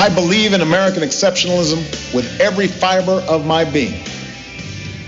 I believe in American exceptionalism with every fiber of my being.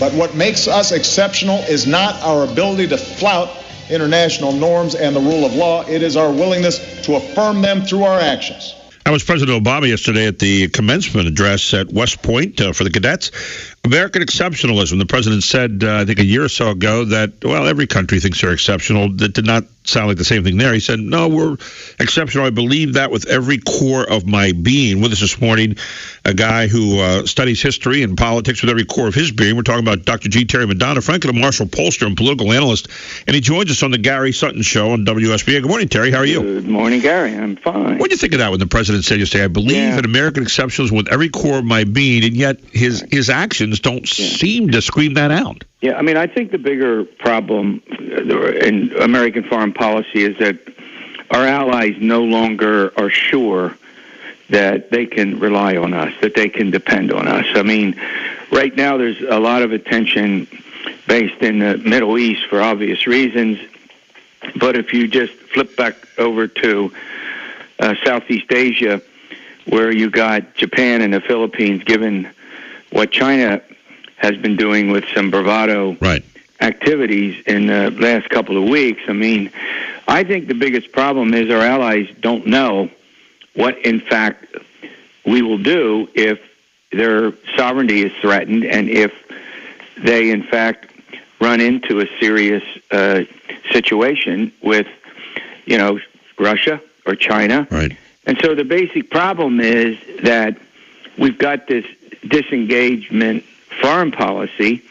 But what makes us exceptional is not our ability to flout international norms and the rule of law. It is our willingness to affirm them through our actions. That was President Obama yesterday at the commencement address at West Point for the cadets. American exceptionalism. The president said, I think a year or so ago, that, well, every country thinks they're exceptional. That did not sound like the same thing there. He said, no, we're exceptional. I believe that with every core of my being. With us this morning, a guy who studies history and politics with every core of his being. We're talking about Dr. G. Terry Madonna, Franklin and Marshall Pollster, and political analyst. And he joins us on the Gary Sutton Show on WSBA. Good morning, Terry. How are you? Good morning, Gary. I'm fine. What do you think of that when the president said yesterday, I believe in American exceptionalism with every core of my being, and yet his actions don't seem to scream that out? Yeah, I mean, I think the bigger problem in American foreign policy is that our allies no longer are sure that they can rely on us, that they can depend on us. I mean, right now there's a lot of attention based in the Middle East for obvious reasons, but if you just flip back over to Southeast Asia, where you got Japan and the Philippines, given what China has been doing with some bravado activities in the last couple of weeks. I mean, I think the biggest problem is our allies don't know what, in fact, we will do if their sovereignty is threatened and if they, in fact, run into a serious situation with, Russia or China. Right. And so the basic problem is that we've got this disengagement foreign policy,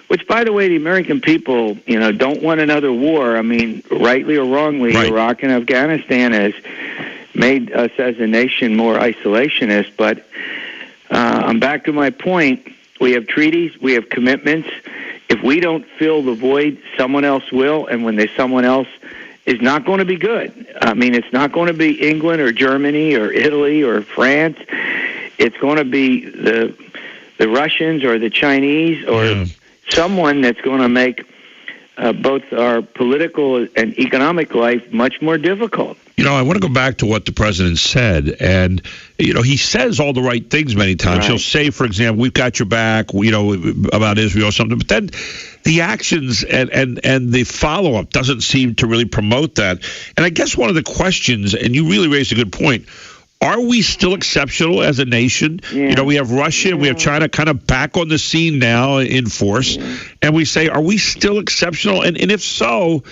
which, by the way, the American people, don't want another war. I mean, rightly or wrongly, Iraq and Afghanistan has made us as a nation more isolationist. But I'm back to my point. We have treaties. We have commitments. If we don't fill the void, someone else will. And when there's someone else, is not going to be good. I mean, it's not going to be England or Germany or Italy or France. It's going to be the Russians or the Chinese or someone that's going to make both our political and economic life much more difficult. I want to go back to what the president said, and he says all the right things many times. He'll say, for example, we've got your back, about Israel or something, but then the actions and the follow-up doesn't seem to really promote that. And I guess one of the questions, and you really raised a good point, are we still exceptional as a nation? Yeah. We have Russia and we have China kind of back on the scene now in force, and we say, are we still exceptional? And if so,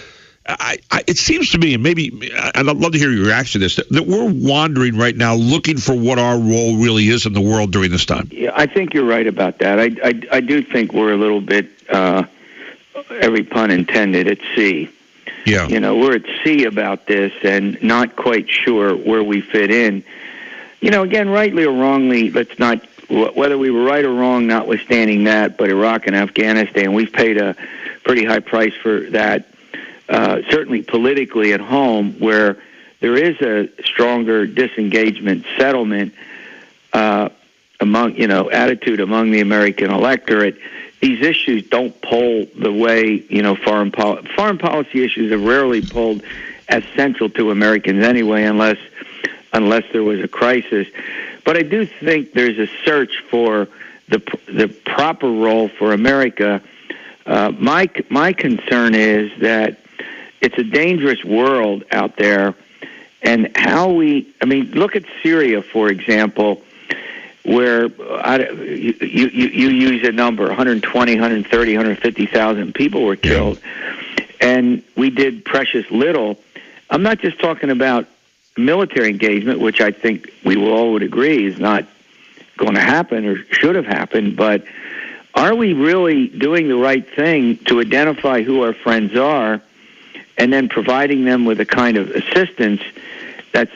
it seems to me, and maybe I'd love to hear your reaction to this, that we're wandering right now looking for what our role really is in the world during this time. Yeah, I think you're right about that. I do think we're a little bit, every pun intended, at sea. Yeah. We're at sea about this and not quite sure where we fit in. Again, rightly or wrongly, whether we were right or wrong, notwithstanding that, but Iraq and Afghanistan, we've paid a pretty high price for that. Certainly politically at home, where there is a stronger disengagement settlement attitude among the American electorate. These issues don't poll the way foreign policy issues have rarely polled as central to Americans anyway, unless there was a crisis. But I do think there's a search for the proper role for America. My concern is that it's a dangerous world out there, and look at Syria, for example, where you use a number, 120, 130, 150,000 people were killed, and we did precious little. I'm not just talking about military engagement, which I think we all would agree is not going to happen or should have happened, but are we really doing the right thing to identify who our friends are and then providing them with a kind of assistance that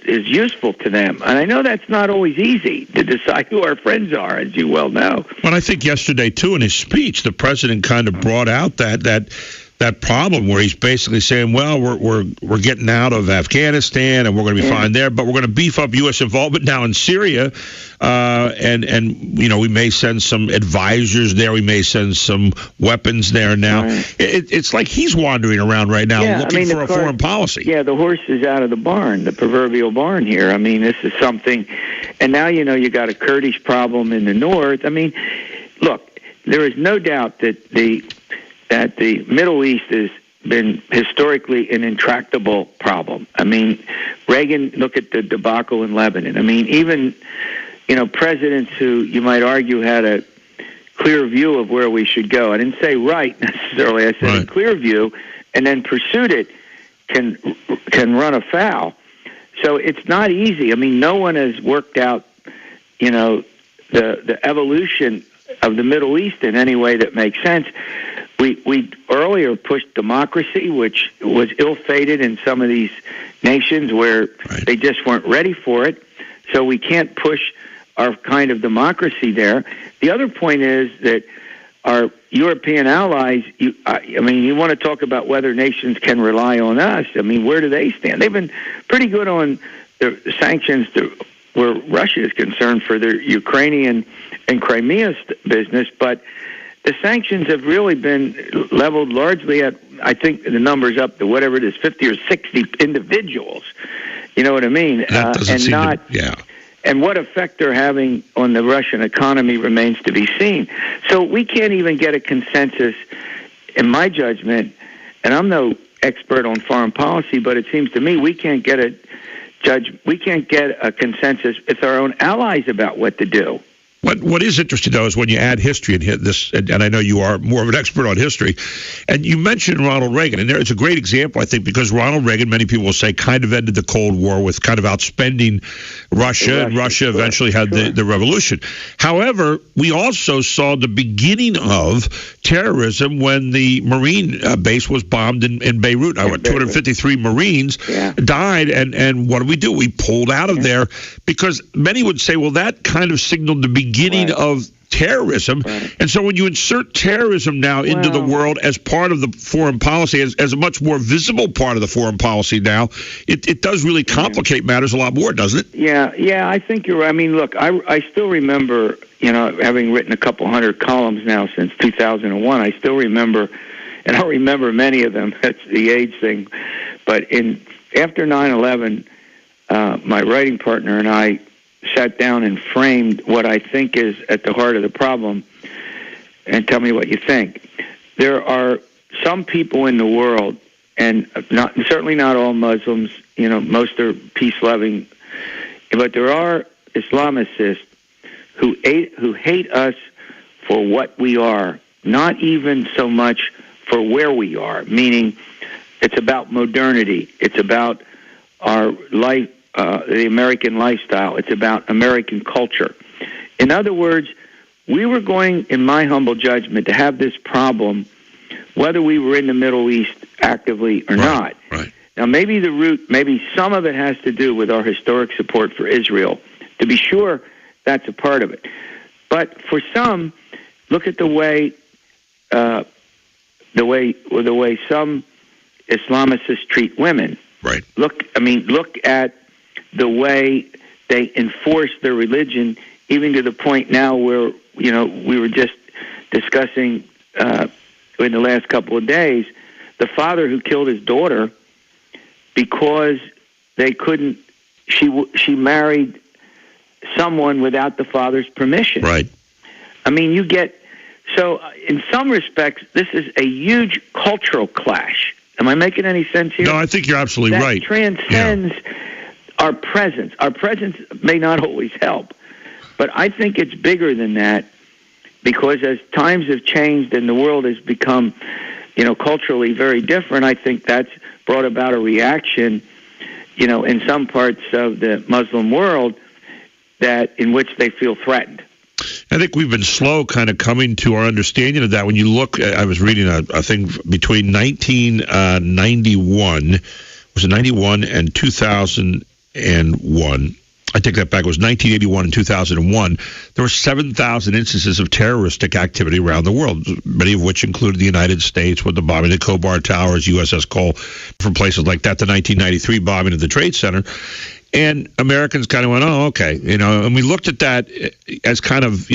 is useful to them? And I know that's not always easy to decide who our friends are, as you well know. Well, I think yesterday, too, in his speech, the president kind of brought out that that problem where he's basically saying, well, we're getting out of Afghanistan and we're going to be fine there, but we're going to beef up U.S. involvement now in Syria, and we may send some advisors there, we may send some weapons there now. Right. It's like he's wandering around right now looking for a foreign policy. Yeah, the horse is out of the barn, the proverbial barn here. I mean, this is something, and now you got a Kurdish problem in the north. I mean, look, there is no doubt that the Middle East has been historically an intractable problem. I mean, Reagan, look at the debacle in Lebanon. I mean, even, presidents who you might argue had a clear view of where we should go. I didn't say right necessarily. I said a clear view, and then pursued it can run afoul. So it's not easy. I mean, no one has worked out, the evolution of the Middle East in any way that makes sense. We earlier pushed democracy, which was ill-fated in some of these nations where they just weren't ready for it. So we can't push our kind of democracy there. The other point is that our European allies, you want to talk about whether nations can rely on us. I mean, where do they stand? They've been pretty good on the sanctions where Russia is concerned for their Ukrainian and Crimea business, but the sanctions have really been leveled largely at, I think the number's up to whatever it is, 50 or 60 individuals. You know what I mean? And what effect they're having on the Russian economy remains to be seen. So we can't even get a consensus, in my judgment, and I'm no expert on foreign policy, but it seems to me we can't get a consensus with our own allies about what to do. What is interesting, though, is when you add history and this, and I know you are more of an expert on history, and you mentioned Ronald Reagan, and there it's a great example, I think, because Ronald Reagan, many people will say, kind of ended the Cold War with kind of outspending Russia, and Russia eventually had the revolution. However, we also saw the beginning of terrorism when the Marine base was bombed in Beirut. 253 Marines died, and what do? We pulled out of there because many would say, well, that kind of signaled the beginning of terrorism. And so when you insert terrorism now into the world as part of the foreign policy, as a much more visible part of the foreign policy now, it does really complicate matters a lot more, doesn't it? Yeah, I think you're right. I mean, look, I still remember, having written a couple hundred columns now since 2001, I still remember, and I remember many of them, that's the age thing, but after 9/11, my writing partner and I sat down and framed what I think is at the heart of the problem, and tell me what you think. There are some people in the world, and certainly not all Muslims, most are peace-loving, but there are Islamicists who hate us for what we are, not even so much for where we are, meaning it's about modernity, it's about our life, the American lifestyle. It's about American culture. In other words, we were going, in my humble judgment, to have this problem whether we were in the Middle East actively or not. Right. Now, maybe some of it has to do with our historic support for Israel. To be sure, that's a part of it. But for some, look at the way some Islamicists treat women. Right. Look at the way they enforce their religion, even to the point now where, we were just discussing in the last couple of days, the father who killed his daughter because she married someone without the father's permission. Right. I mean, so in some respects, this is a huge cultural clash. Am I making any sense here? No, I think you're absolutely right. That transcends our presence. Our presence may not always help, but I think it's bigger than that, because as times have changed and the world has become, culturally very different, I think that's brought about a reaction, in some parts of the Muslim world in which they feel threatened. I think we've been slow kind of coming to our understanding of that. When you look, I was reading a thing between 1991, was it 91 and 2001, I take that back. It was 1981 and 2001. There were 7,000 instances of terroristic activity around the world, many of which included the United States with the bombing of the Khobar Towers, USS Cole, from places like that, the 1993 bombing of the Trade Center. And Americans kind of went, oh, okay. And we looked at that as kind of,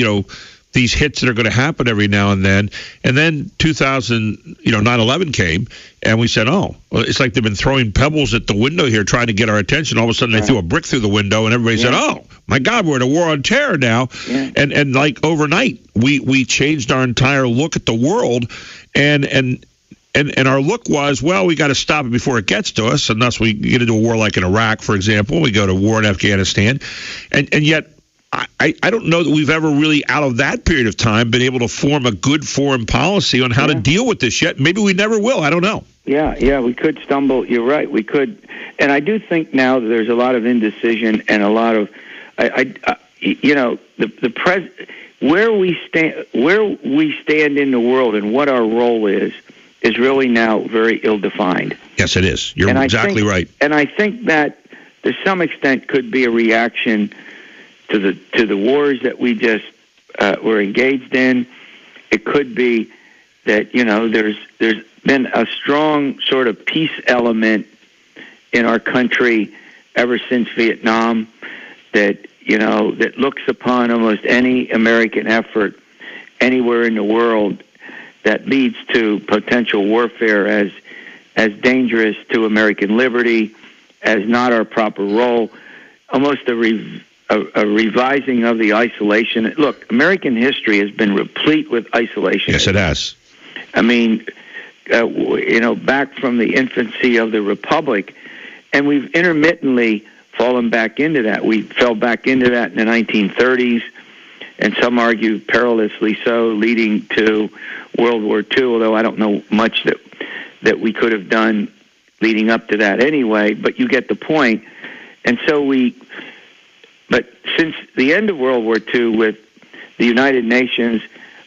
these hits that are going to happen every now and then. And then 9/11 came, and we said, oh, well, it's like they've been throwing pebbles at the window here trying to get our attention. All of a sudden, they threw a brick through the window, and everybody said, oh, my God, we're in a war on terror now. Yeah. And like overnight, we changed our entire look at the world, and our look was, well, we got to stop it before it gets to us, and thus we get into a war like in Iraq, for example. We go to war in Afghanistan, and yet I don't know that we've ever really, out of that period of time, been able to form a good foreign policy on how to deal with this yet. Maybe we never will. I don't know. Yeah, we could stumble. You're right. We could. And I do think now that there's a lot of indecision and a lot of, where we stand in the world and what our role is really now very ill-defined. Yes, it is. You're exactly right. And I think that to some extent could be a reaction to the wars that we just were engaged in. It could be that there's been a strong sort of peace element in our country ever since Vietnam that looks upon almost any American effort anywhere in the world that leads to potential warfare as dangerous to American liberty, as not our proper role, almost a revising of the isolation. Look, American history has been replete with isolation. Yes, it has. I mean, back from the infancy of the Republic, and we've intermittently fallen back into that. We fell back into that in the 1930s, and some argue perilously so, leading to World War II, although I don't know much that we could have done leading up to that anyway, but you get the point. And so but since the end of World War II, with the United Nations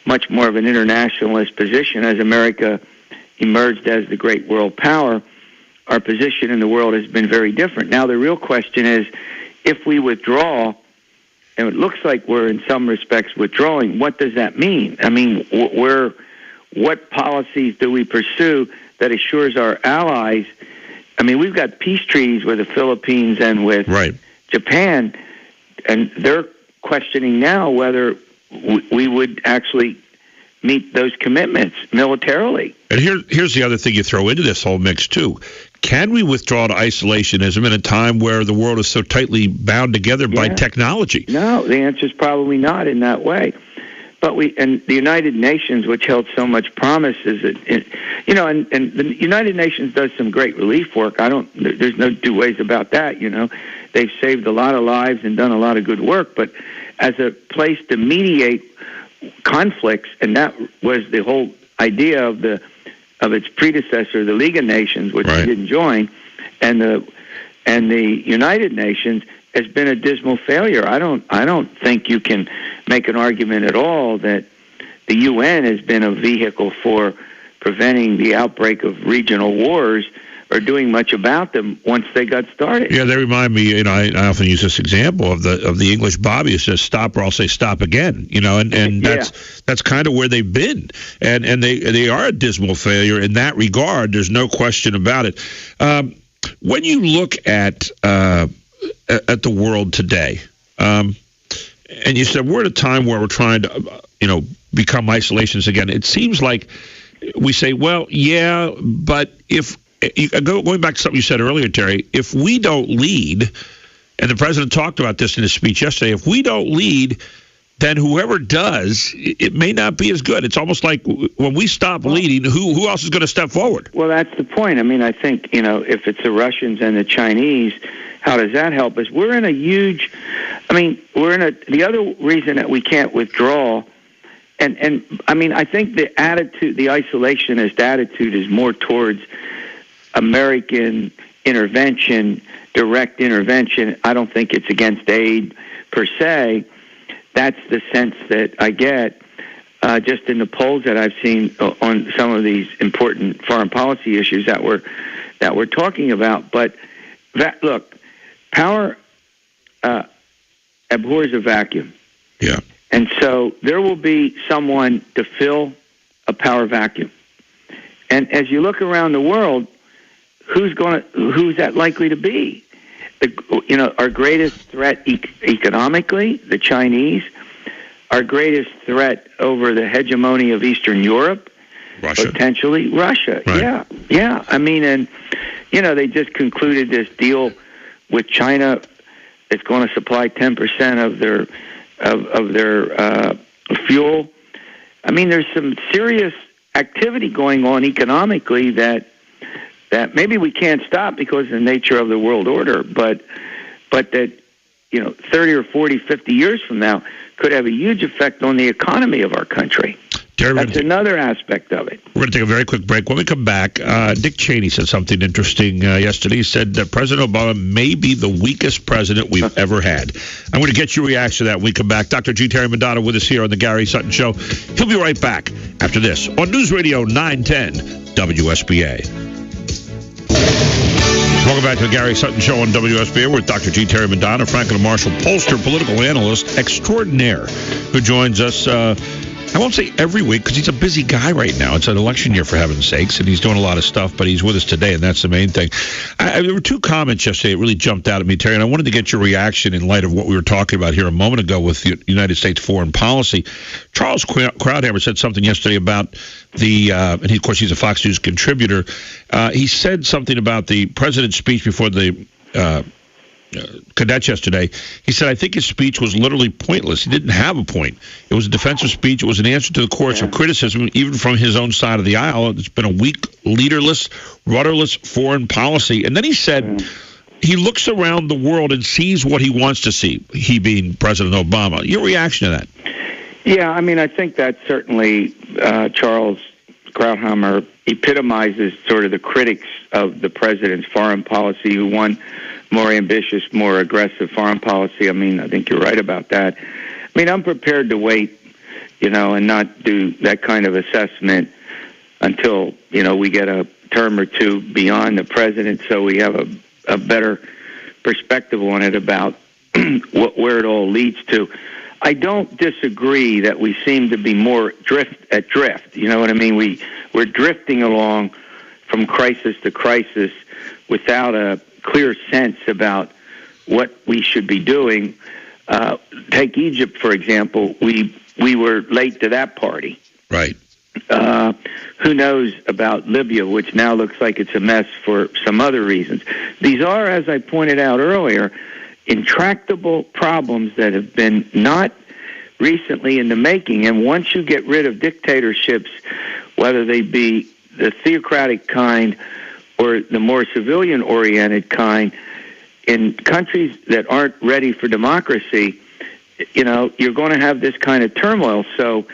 much more of an internationalist position as America emerged as the great world power, our position in the world has been very different. Now the real question is, if we withdraw, and it looks like we're in some respects withdrawing, what does that mean? I mean, what policies do we pursue that assures our allies? I mean, we've got peace treaties with the Philippines and with Japan, and they're questioning now whether we would actually meet those commitments militarily. And here's the other thing you throw into this whole mix, too. Can we withdraw to isolationism in a time where the world is so tightly bound together by technology? No, the answer is probably not in that way. But and the United Nations, which held so much promise, and the United Nations does some great relief work. There's no two ways about that. They've saved a lot of lives and done a lot of good work. But as a place to mediate conflicts, and that was the whole idea of its predecessor, the League of Nations, which we didn't join, and the United Nations has been a dismal failure. I don't think you can make an argument at all that the UN has been a vehicle for preventing the outbreak of regional wars or doing much about them once they got started. Yeah, they remind me, I often use this example of the English Bobby who says stop or I'll say stop again, and that's kind of where they've been. And they are a dismal failure in that regard. There's no question about it. When you look at the world today, and you said we're at a time where we're trying to, become isolations again. It seems like we say, well, yeah, but if going back to something you said earlier, Terry, if we don't lead, and the president talked about this in his speech yesterday, if we don't lead, then whoever does, it may not be as good. It's almost like when we stop leading, who else is going to step forward? Well, that's the point. I mean, I think, if it's the Russians and the Chinese, how does that help us? The other reason that we can't withdraw, and I mean, I think the isolationist attitude is more towards American intervention, direct intervention. I don't think it's against aid per se. That's the sense that I get just in the polls that I've seen on some of these important foreign policy issues that we're talking about. But look, power abhors a vacuum. Yeah. And so there will be someone to fill a power vacuum. And as you look around the world, who's that likely to be? Our greatest threat economically, the Chinese. Our greatest threat over the hegemony of Eastern Europe, Russia. Potentially Russia. Right. Yeah. I mean, and they just concluded this deal with China. It's going to supply 10% of their fuel. I mean, there's some serious activity going on economically that maybe we can't stop because of the nature of the world order, but that 30 or 40, 50 years from now could have a huge effect on the economy of our country. That's another aspect of it. We're going to take a very quick break. When we come back, Dick Cheney said something interesting yesterday. He said that President Obama may be the weakest president we've ever had. I'm going to get your reaction to that when we come back. Dr. G. Terry Madonna with us here on the Gary Sutton Show. He'll be right back after this on News Radio 910 WSBA. Welcome back to the Gary Sutton Show on WSBA with Dr. G. Terry Madonna, Franklin Marshall Pollster, political analyst extraordinaire, who joins us, I won't say every week because he's a busy guy right now. It's an election year, for heaven's sakes, and he's doing a lot of stuff, but he's with us today, and that's the main thing. There were two comments yesterday that really jumped out at me, Terry, and I wanted to get your reaction in light of what we were talking about here a moment ago with the United States foreign policy. Charles Krauthammer said something yesterday about and of course he's a Fox News contributor. He said something about the president's speech before the cadets yesterday. He said, I think his speech was literally pointless. He didn't have a point. It was a defensive speech. It was an answer to the courts of criticism, even from his own side of the aisle. It's been a weak, leaderless, rudderless foreign policy. And then he said he looks around the world and sees what he wants to see, he being President Obama. Your reaction to that? Yeah, I mean, I think that certainly Charles Krauthammer epitomizes sort of the critics of the president's foreign policy who want more ambitious, more aggressive foreign policy. I mean, I think you're right about that. I mean, I'm prepared to wait, and not do that kind of assessment until, we get a term or two beyond the president so we have a better perspective on it about where it all leads to. I don't disagree that we seem to be more drift. You know what I mean? We're drifting along from crisis to crisis without a clear sense about what we should be doing. Take Egypt, for example. We were late to that party. Right. Who knows about Libya, which now looks like it's a mess for some other reasons. These are, as I pointed out earlier, intractable problems that have been not recently in the making. And once you get rid of dictatorships, whether they be the theocratic kind or the more civilian-oriented kind, in countries that aren't ready for democracy, you're going to have this kind of turmoil. So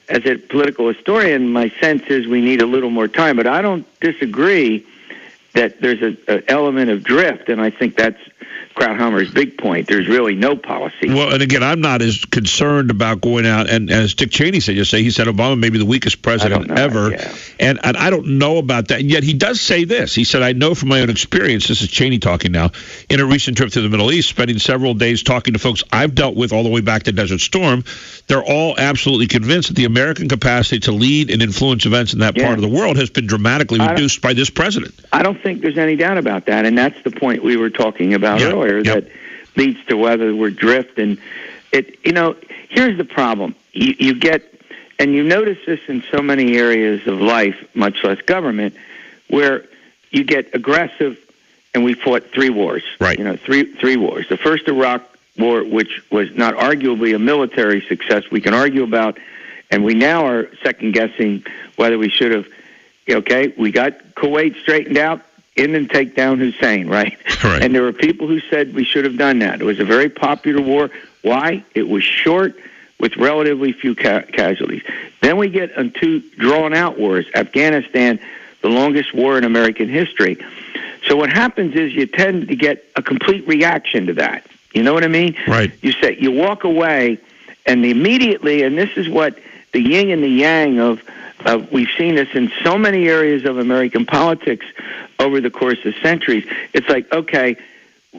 as a political historian, my sense is we need a little more time. But I don't disagree that there's an element of drift, and I think that's Krauthammer's big point. There's really no policy. Well, and again, I'm not as concerned about going out, and as Dick Cheney said yesterday, he said Obama may be the weakest president ever, and I don't know about that. And yet he does say this. He said, I know from my own experience, this is Cheney talking now, in a recent trip to the Middle East, spending several days talking to folks I've dealt with all the way back to Desert Storm, they're all absolutely convinced that the American capacity to lead and influence events in that part of the world has been dramatically reduced by this president. I don't think there's any doubt about that, and that's the point we were talking about earlier. That leads to whether we're drift. And here's the problem. You get, and you notice this in so many areas of life, much less government, where you get aggressive, and we fought 3 wars. Right. Three wars. The first Iraq war, which was not arguably a military success, we can argue about, and we now are second-guessing whether we should have, we got Kuwait straightened out, in and take down Hussein, right? And there were people who said we should have done that. It was a very popular war. Why? It was short with relatively few casualties. Then we get on 2 drawn-out wars. Afghanistan, the longest war in American history. So what happens is you tend to get a complete reaction to that. You know what I mean? Right. You walk away, and immediately, and this is what the yin and the yang of we've seen this in so many areas of American politics over the course of centuries. It's like, okay,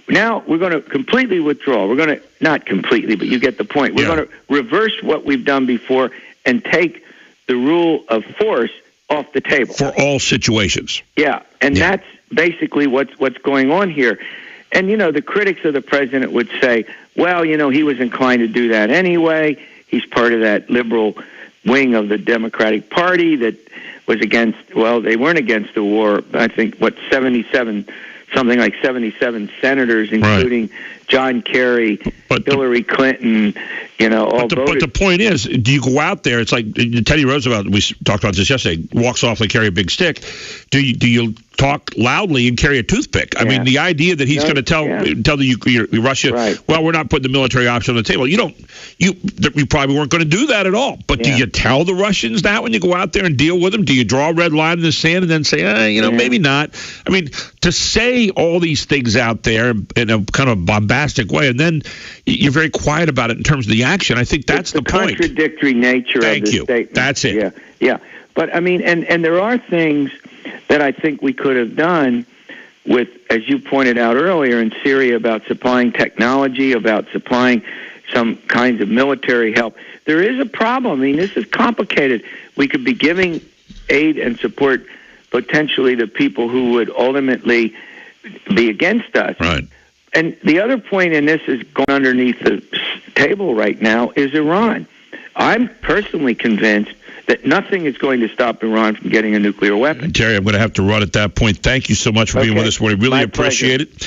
now we're going to completely withdraw. We're going to, not completely, but you get the point. We're going to reverse what we've done before and take the rule of force off the table. For all situations. Yeah, and that's basically what's going on here. And, the critics of the president would say, well, he was inclined to do that anyway. He's part of that liberal wing of the Democratic Party that was against, well, they weren't against the war. I think, something like 77 senators, including John Kerry, Hillary Clinton, all voted. But the point is, do you go out there? It's like Teddy Roosevelt, we talked about this yesterday, walks off and carry a big stick. Do you talk loudly and carry a toothpick? I mean, the idea that he's going to tell the Russia, well, we're not putting the military option on the table. You probably weren't going to do that at all. But do you tell the Russians that when you go out there and deal with them? Do you draw a red line in the sand and then say, maybe not? I mean, to say all these things out there in a kind of bombastic way, and then you're very quiet about it in terms of the action. I think that's the point. Contradictory nature of the statement. That's it. Yeah. But I mean, and there are things that I think we could have done with, as you pointed out earlier, in Syria about supplying technology, about supplying some kinds of military help. There is a problem. I mean, this is complicated. We could be giving aid and support potentially to people who would ultimately be against us. Right. And the other point, and this is going underneath the table right now, is Iran. I'm personally convinced that nothing is going to stop Iran from getting a nuclear weapon. Terry, I'm going to have to run at that point. Thank you so much for being with us. We really appreciate it.